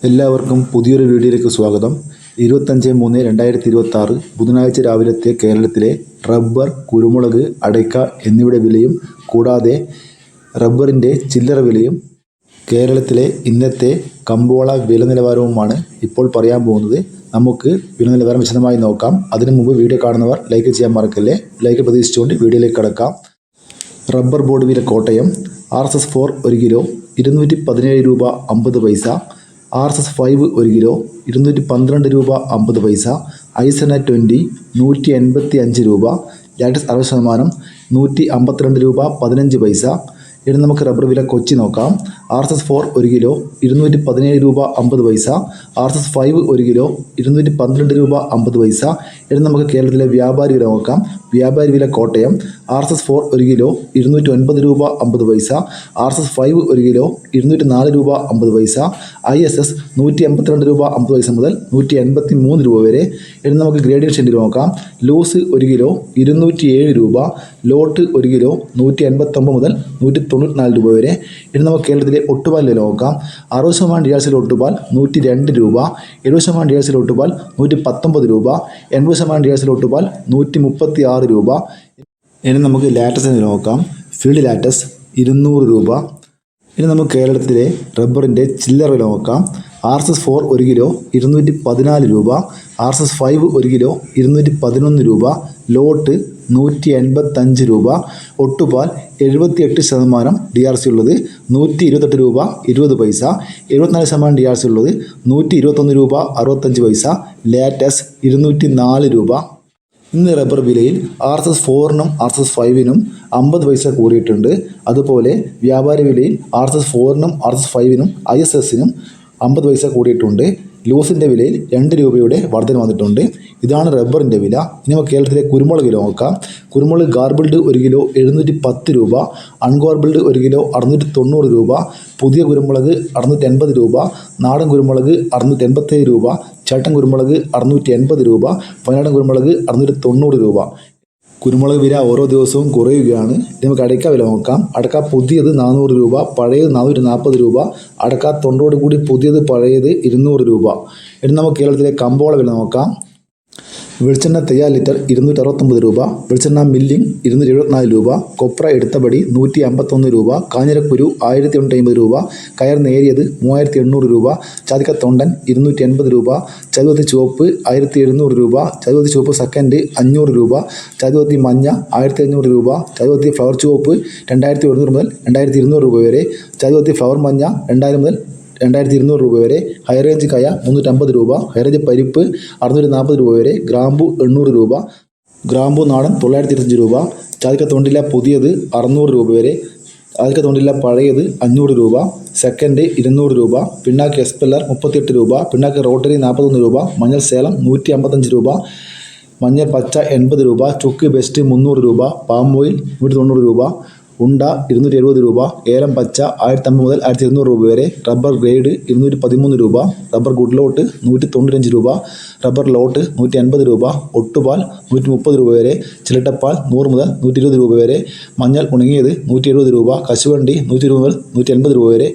എല്ലാവർക്കും പുതിയൊരു വീഡിയോയിലേക്ക് സ്വാഗതം. 25/3/2026 ബുധനാഴ്ച രാവിലത്തെ കേരളത്തിലെ റബ്ബർ, കുരുമുളക്, അടയ്ക്ക എന്നിവയുടെ വിലയും കൂടാതെ റബ്ബറിൻ്റെ ചില്ലറ വിലയും കേരളത്തിലെ ഇന്നത്തെ കമ്പോള വില നിലവാരവുമാണ് ഇപ്പോൾ പറയാൻ പോകുന്നത്. നമുക്ക് വില നിലവാരം വിശദമായി നോക്കാം. അതിനു മുമ്പ് വീഡിയോ കാണുന്നവർ ലൈക്ക് ചെയ്യാൻ മറക്കല്ലേ. ലൈക്ക് പ്രതീക്ഷിച്ചുകൊണ്ട് വീഡിയോയിലേക്ക് കടക്കാം. റബ്ബർ ബോർഡ് വില കോട്ടയം RSS-4 1 കിലോ 217 രൂപ 50 പൈസ. RSS-5 1 കിലോ 212 രൂപ 50 പൈസ. ഐസന 20 185 രൂപ. ലാറ്റക്സ് 60% 152 രൂപ 15 പൈസ. ഇനി നമുക്ക് റബ്ബർ വില കൊച്ചി നോക്കാം. RSS-4 1 കിലോ 217 രൂപ 50 പൈസ. RSS-5 1 കിലോ 212 രൂപ 50 പൈസ. ഇനി നമുക്ക് കേരളത്തിലെ വ്യാപാരി വില നോക്കാം. വ്യാപാരി വില കോട്ടയം RSS-4 1 കിലോ 209 രൂപ 50 പൈസ. RSS-5 1 കിലോ 204 രൂപ 50 പൈസ. ISS 182 രൂപ 50 പൈസ മുതൽ 183 രൂപ വരെ. ഇനി നമുക്ക് ഗ്രേഡിയൻ ഷെൻഡിൽ നോക്കാം. ലൂസ് 1 കിലോ 207 രൂപ. ലോട്ട് 1 കിലോ 189 മുതൽ 194 രൂപ വരെ. ഇനി നമുക്ക് കേരളത്തിലെ ഒട്ടുപാൽ വില നോക്കാം. 60% DRCയിലെ ഒട്ടുപാൽ 102 രൂപ. 70% DRCയിലെ ഒട്ടുപാൽ 119 രൂപ. 80% DRCയിലെ ഒട്ടുപാൽ 136 രൂപ. ഇനി നമുക്ക് ലാറ്റക്സിന് നോക്കാം. ഫീൽഡ് ലാറ്റക്സ് 200 രൂപ. ഇനി നമുക്ക് കേരളത്തിലെ റബ്ബറിൻ്റെ ചില്ലറ വില നോക്കാം. RSS-4 1 കിലോ 214 രൂപ. RSS-5 1 കിലോ 211 രൂപ. ലോട്ട് 185 രൂപ. ഒട്ടുപാൽ 78% DRC ഉള്ളത് 128 രൂപ 20 പൈസ. 74% DRC ഉള്ളത് 121 രൂപ 65 പൈസ. ലാറ്റക്സ് 204 രൂപ. ഇന്ന് റബ്ബർ വിലയിൽ RSS-4നും RSS-5നും 50 പൈസ കൂടിയിട്ടുണ്ട്. അതുപോലെ വ്യാപാരി വിലയിൽ RSS-4നും RSS-5നും ISSനും 50 പൈസ കൂടിയിട്ടുണ്ട്. ലൂസിൻ്റെ വിലയിൽ 2 രൂപയുടെ വർധന വന്നിട്ടുണ്ട്. ഇതാണ് റബ്ബറിൻ്റെ വില. ഇനി നമുക്ക് കേരളത്തിലെ കുരുമുളക് വില നോക്കാം. കുരുമുളക് ഗാർബിൾഡ് 1 കിലോ 710 രൂപ. അൺഗാർബിൾഡ് 1 കിലോ 690 രൂപ. പുതിയ കുരുമുളക് 680 രൂപ. നാടൻ കുരുമുളക് 687 രൂപ. ചേട്ടൻ കുരുമുളക് 680 രൂപ. വയനാടൻ കുരുമുളക് 690 രൂപ. കുരുമുളക് വില ഓരോ ദിവസവും കുറയുകയാണ്. നമുക്ക് അടയ്ക്ക വില നോക്കാം. അടയ്ക്ക പുതിയത് 400 രൂപ, പഴയത് 440 രൂപ. അടയ്ക്ക തൊണ്ടോട് കൂടി പുതിയത് പഴയത് 200 രൂപ. ഇനി നമുക്ക് കേരളത്തിലെ കമ്പോള വില നോക്കാം. വെളിച്ചെണ്ണ തയ്യാർ ലിറ്റർ 269 രൂപ. വെളിച്ചെണ്ണ മില്ലിംഗ് 274 രൂപ. കൊപ്ര എടുത്തപടി 151 രൂപ. കാഞ്ഞിരക്കുരു 1150 രൂപ. കയർ നേരിയത് 3800 രൂപ. ചാതിക്ക തൊണ്ടൻ 280 രൂപ. ചതുവത്തി ചുവപ്പ് 1700 രൂപ. ചതുവത്തി ചുവപ്പ് സെക്കൻഡ് 500 രൂപ. ചതുവത്തി മഞ്ഞ 1500 രൂപ. ചതുവത്തി ഫ്ലവർ ചുവപ്പ് 2100 മുതൽ 2200 രൂപ വരെ. ചതുവത്തി ഫ്ലവർ മഞ്ഞ 2000 മുതൽ 2200 രൂപ വരെ. ഹൈറേഞ്ച് കയ 350 രൂപ. ഹൈറേഞ്ച് പരിപ്പ് 640 രൂപ വരെ. ഗ്രാമ്പു 800 രൂപ. ഗ്രാമ്പു നാടൻ 925 രൂപ. ചാതിക്ക തൊണ്ടില്ല പുതിയത് 600 രൂപ വരെ. ചാതിക്ക തൊണ്ടില്ല പഴയത് 500 രൂപ. സെക്കൻഡ് 200 രൂപ. പിണ്ണാക്ക് എസ്പെല്ലർ 38 രൂപ. പിണ്ണാക്ക് റോട്ടറി 41 രൂപ. മഞ്ഞൾ സേലം 155 രൂപ. മഞ്ഞൾ പച്ച 80 രൂപ. ചുക്ക് ബെസ്റ്റ് 300 രൂപ. പാം ഓയിൽ 190 രൂപ. ഉണ്ട 270 രൂപ. ഏലം പച്ച 1050 മുതൽ 1200 രൂപ വരെ. റബ്ബർ ഗ്രേഡ് 213 രൂപ. റബ്ബർ ഗുഡ് ലോട്ട് 195 രൂപ. റബ്ബർ ലോട്ട് 180 രൂപ. ഒട്ടുപാൽ 130 രൂപ വരെ. ചിലട്ടപ്പാൽ 100 മുതൽ 120 രൂപ വരെ. മഞ്ഞൾ ഉണങ്ങിയത് 170 രൂപ. കശുവണ്ടി 120 മുതൽ 180 രൂപ വരെ.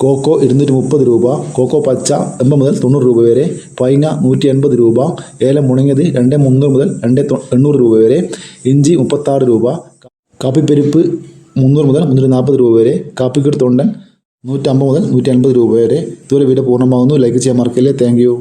കോക്കോ 230 രൂപ. കോക്കോ പച്ച 80 മുതൽ 90 രൂപ വരെ. പൈന 180 രൂപ. ഏലം ഉണങ്ങിയത് 2300 മുതൽ 2800 രൂപ വരെ. ഇഞ്ചി 36 രൂപ. കാപ്പിപ്പരിപ്പ് 300 മുതൽ 340 രൂപ വരെ. കാപ്പിക്കുരു തൊണ്ടൻ 150 മുതൽ 150 രൂപ വരെ. ഇതുവരെ വീഡിയോ പൂർണ്ണമാകുന്നു. ലൈക്ക് ചെയ്യാൻ മറക്കല്ലേ. Thank you.